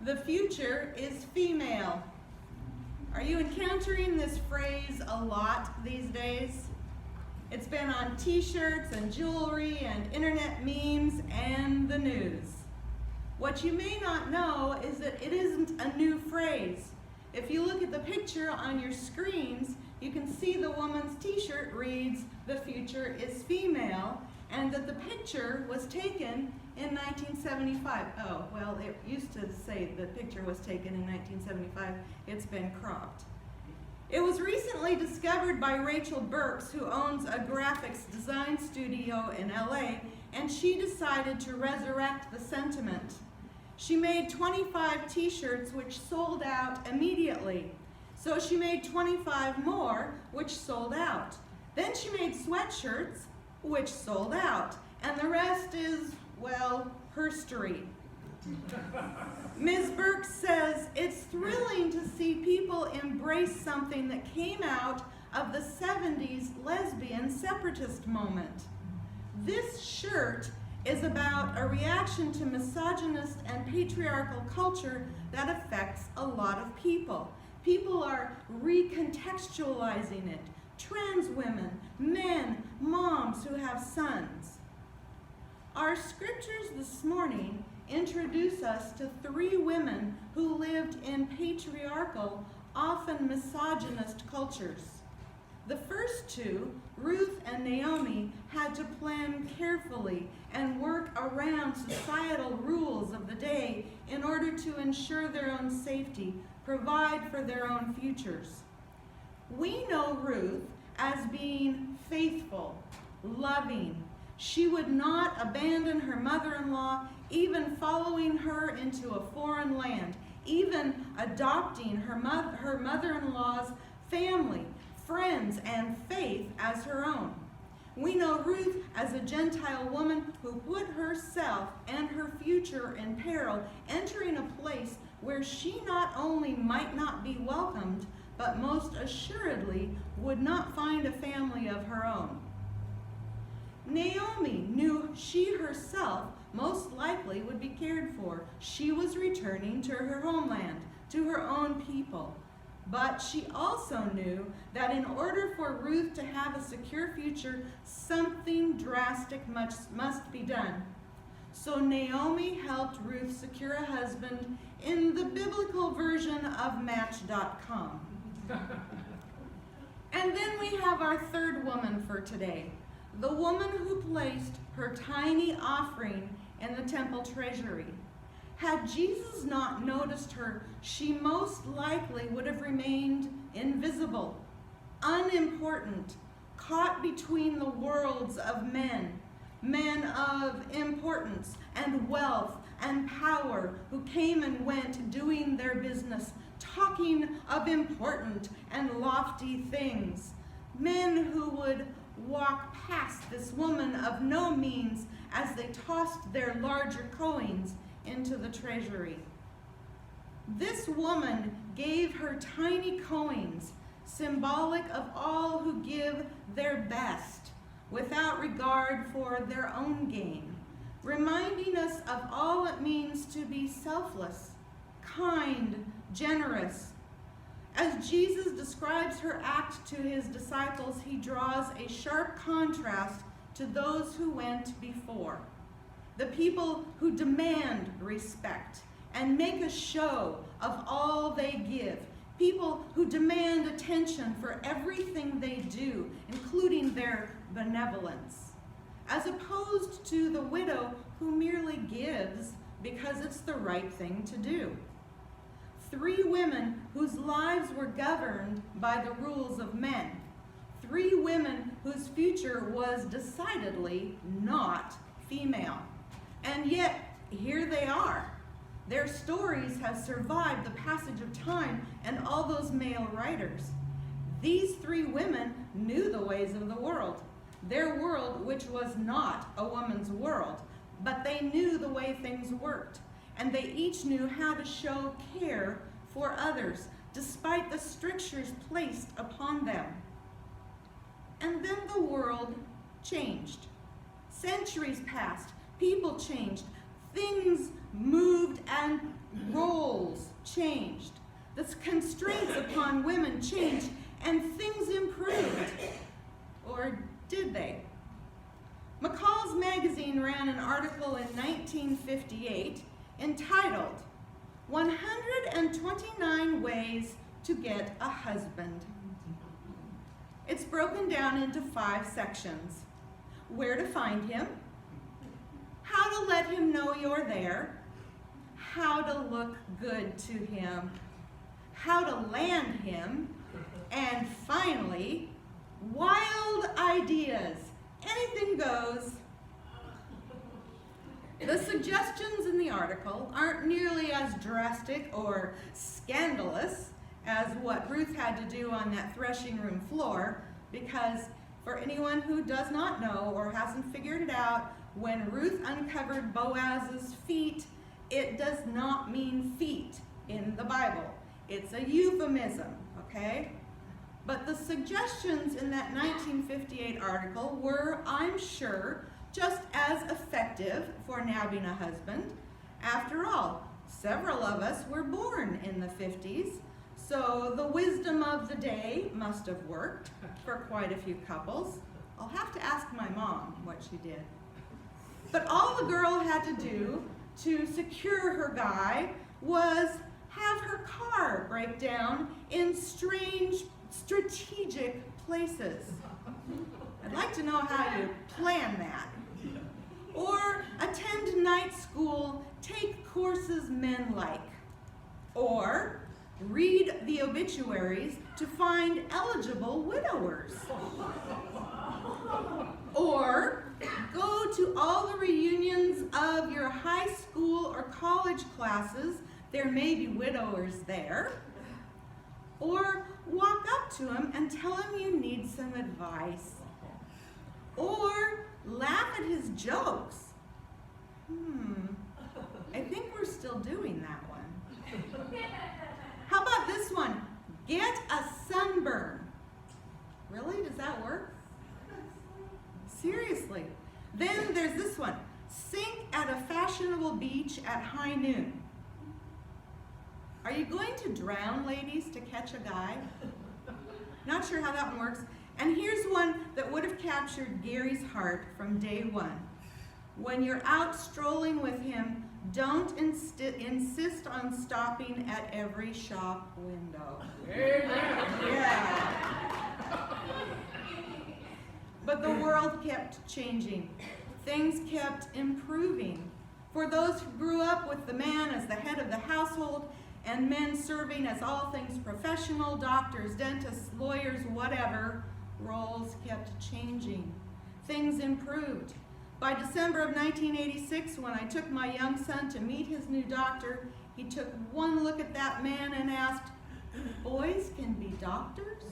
The future is female. Are you encountering this phrase a lot these days? It's been on t-shirts and jewelry and internet memes and the news. What you may not know is that it isn't a new phrase. If you look at the picture on your screens, you can see the woman's t-shirt reads, "The future is female," and that the picture was taken in 1975. Oh, well, it used to say the picture was taken in 1975. It's been cropped. It was recently discovered by Rachel Burks, who owns a graphics design studio in LA, and she decided to resurrect the sentiment. She made 25 t-shirts which sold out immediately. So she made 25 more which sold out. Then she made sweatshirts which sold out. And the rest is, well, herstory. Ms. Burks says it's thrilling to see people embrace something that came out of the 70s lesbian separatist moment. This shirt is about a reaction to misogynist and patriarchal culture that affects a lot of people. People are recontextualizing it. Trans women, men, moms who have sons. Our scriptures this morning introduce us to 3 women who lived in patriarchal, often misogynist cultures. The first 2, Ruth and Naomi, had to plan carefully and work around societal rules of the day in order to ensure their own safety, provide for their own futures. We know Ruth as being faithful, loving. She would not abandon her mother-in-law, even following her into a foreign land, even adopting her mother-in-law's family, friends, and faith as her own. We know Ruth as a Gentile woman who put herself and her future in peril, entering a place where she not only might not be welcomed, but most assuredly would not find a family of her own. Naomi knew she herself most likely would be cared for. She was returning to her homeland, to her own people. But she also knew that in order for Ruth to have a secure future, something drastic must be done. So Naomi helped Ruth secure a husband in the biblical version of Match.com. And then we have our third woman for today, the woman who placed her tiny offering in the temple treasury. Had Jesus not noticed her, she most likely would have remained invisible, unimportant, caught between the worlds of men of importance and wealth and power who came and went doing their business, talking of important and lofty things. Men who would walk past this woman of no means as they tossed their larger coins into the treasury. This woman gave her tiny coins, symbolic of all who give their best without regard for their own gain, reminding us of all it means to be selfless, kind, generous. As Jesus describes her act to his disciples, he draws a sharp contrast to those who went before. The people who demand respect and make a show of all they give. People who demand attention for everything they do, including their benevolence. As opposed to the widow who merely gives because it's the right thing to do. 3 women whose lives were governed by the rules of men. 3 women whose future was decidedly not female. And yet, here they are. Their stories have survived the passage of time and all those male writers. These 3 women knew the ways of the world. Their world, which was not a woman's world, but they knew the way things worked. And they each knew how to show care for others, despite the strictures placed upon them. And then the world changed. Centuries passed. People changed. Things moved and roles changed. The constraints upon women changed and things improved. Or did they? McCall's magazine ran an article in 1958 entitled 129 Ways to Get a Husband. It's broken down into 5 sections. Where to find him, how to let him know you're there, how to look good to him, how to land him, and finally, wild ideas. Anything goes. The suggestions in the article aren't nearly as drastic or scandalous as what Ruth had to do on that threshing room floor, because for anyone who does not know or hasn't figured it out, when Ruth uncovered Boaz's feet, it does not mean feet in the Bible. It's a euphemism, okay? But the suggestions in that 1958 article were, I'm sure, just as effective for nabbing a husband. After all, several of us were born in the 50s, so the wisdom of the day must have worked for quite a few couples. I'll have to ask my mom what she did. But all the girl had to do to secure her guy was have her car break down in strange, strategic places. I'd like to know how you plan that. Or attend night school, take courses men like. Or read the obituaries to find eligible widowers. Or go to all the reunions of your high school or college classes. There may be widowers there. Or walk up to him and tell him you need some advice. Or laugh at his jokes. I think we're still doing that one. How about this one? Get a sunburn. Really? Does that work? Seriously. Then there's this one. Sink at a fashionable beach at high noon. Are you going to drown, ladies, to catch a guy? Not sure how that one works. And here's one that would have captured Gary's heart from day one. When you're out strolling with him, don't insist on stopping at every shop window. Yeah. But the world kept changing. Things kept improving. For those who grew up with the man as the head of the household and men serving as all things professional, doctors, dentists, lawyers, whatever, roles kept changing. Things improved. By December of 1986, when I took my young son to meet his new doctor, he took one look at that man and asked, "Boys can be doctors?"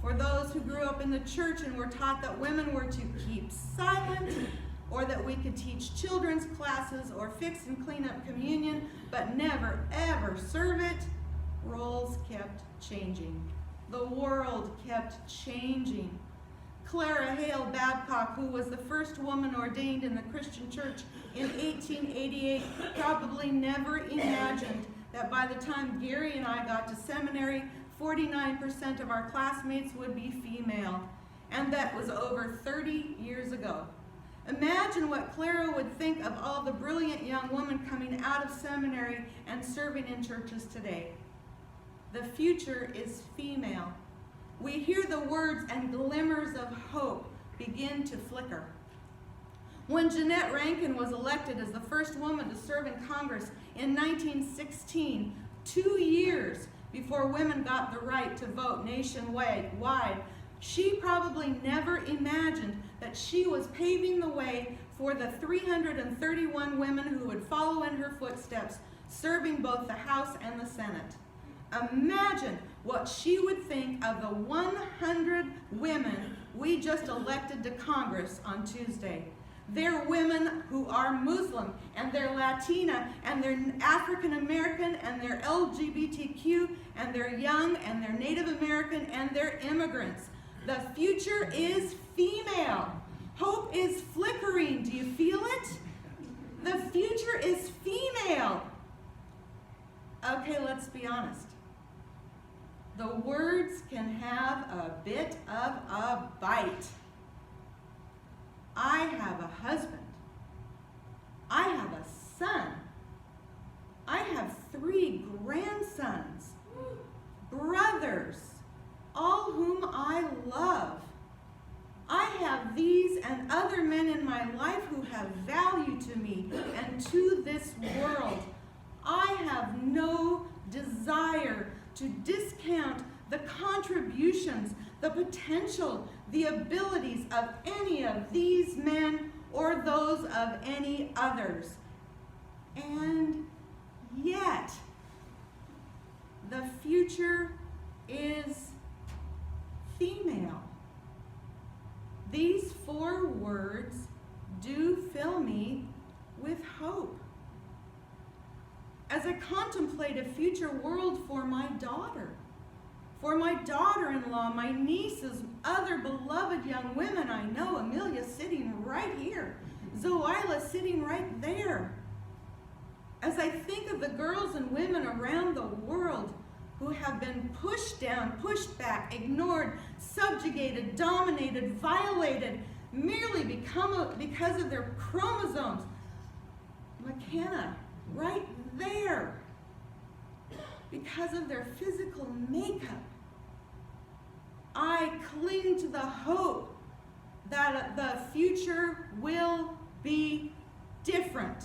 For those who grew up in the church and were taught that women were to keep silent, or that we could teach children's classes or fix and clean up communion, but never ever serve it, roles kept changing. The world kept changing. Clara Hale Babcock, who was the first woman ordained in the Christian church in 1888, probably never imagined that by the time Gary and I got to seminary, 49% of our classmates would be female, and that was over 30 years ago. Imagine what Clara would think of all the brilliant young women coming out of seminary and serving in churches today. The future is female. We hear the words and glimmers of hope begin to flicker. When Jeanette Rankin was elected as the first woman to serve in Congress in 1916, 2 years before women got the right to vote nationwide, she probably never imagined that she was paving the way for the 331 women who would follow in her footsteps, serving both the House and the Senate. Imagine what she would think of the 100 women we just elected to Congress on Tuesday. They're women who are Muslim, and they're Latina, and they're African American, and they're LGBTQ, and they're young, and they're Native American, and they're immigrants. The future is female. Hope is flickering can have a bit of a bite. I have a husband. I have a son. I have 3 grandsons, brothers, all whom I love. I have these and other men in my life who have value to me and to this world. I have no desire to discount the contributions, the potential, the abilities of any of these men or those of any others. And yet, the future is female. These 4 words do fill me with hope. As I contemplate a future world for my daughter-in-law, my nieces, other beloved young women I know, Amelia sitting right here, Zoila sitting right there. As I think of the girls and women around the world who have been pushed down, pushed back, ignored, subjugated, dominated, violated, merely because of their chromosomes. McKenna, right there, because of their physical makeup. I cling to the hope that the future will be different.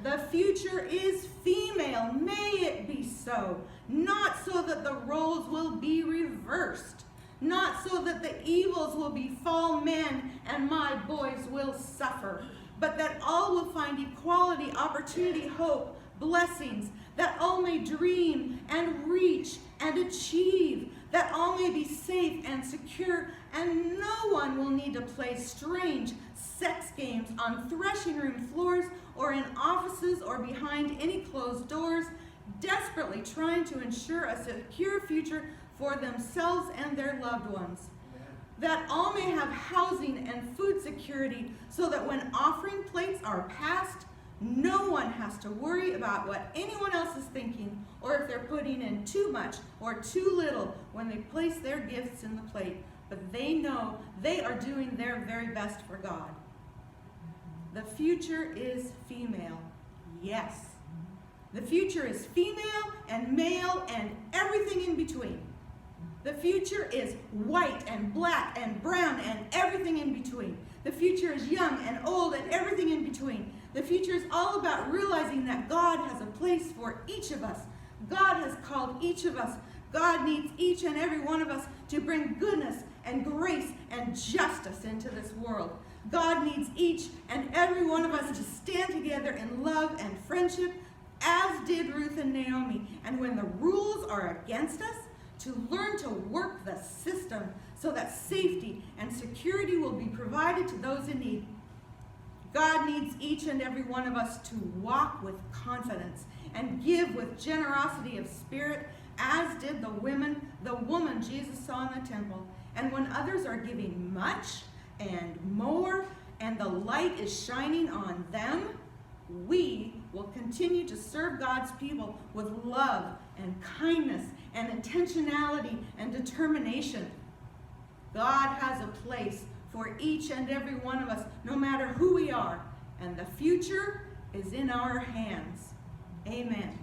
The future is female. May it be so. Not so that the roles will be reversed. Not so that the evils will befall men and my boys will suffer. But that all will find equality, opportunity, hope, blessings. That all may dream and reach and achieve. That all may be safe and secure. And no one will need to play strange sex games on threshing room floors or in offices or behind any closed doors, desperately trying to ensure a secure future for themselves and their loved ones. That all may have housing and food security so that when offering plates are passed, no one has to worry about what anyone else is thinking or if they're putting in too much or too little when they place their gifts in the plate. But they know they are doing their very best for God. The future is female. Yes. The future is female and male and everything in between. The future is white and black and brown and everything in between. The future is young and old and everything in between. The future is all about realizing that God has a place for each of us. God has called each of us. God needs each and every one of us to bring goodness and grace and justice into this world. God needs each and every one of us to stand together in love and friendship, as did Ruth and Naomi. And when the rules are against us, to learn to work the system so that safety and security will be provided to those in need. God needs each and every one of us to walk with confidence and give with generosity of spirit, as did the woman Jesus saw in the temple. And when others are giving much and more, and the light is shining on them, we will continue to serve God's people with love and kindness and intentionality and determination. God has a place for each and every one of us, no matter who we are, and the future is in our hands. Amen.